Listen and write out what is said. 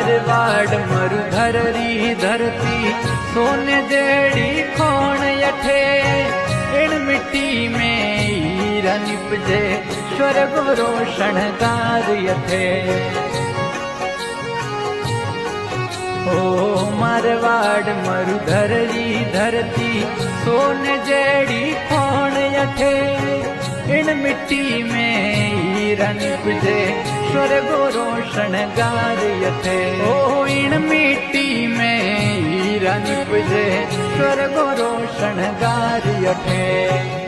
मारवाड़ मरुधर री धरती सोने जेड़ी खोण यठे इन मिट्टी में हीरा निपजे स्वर्ग रोशन गार यठे ओ मारवाड़ मरुधर री धरती सोने जेड़ी खोण यठे इन मिट्टी में हीरा निपजे स्वर्ग रोशन गार यठे ओ इन मिट्टी में हीरा निपजे स्वर्ग रोशन गार यठे।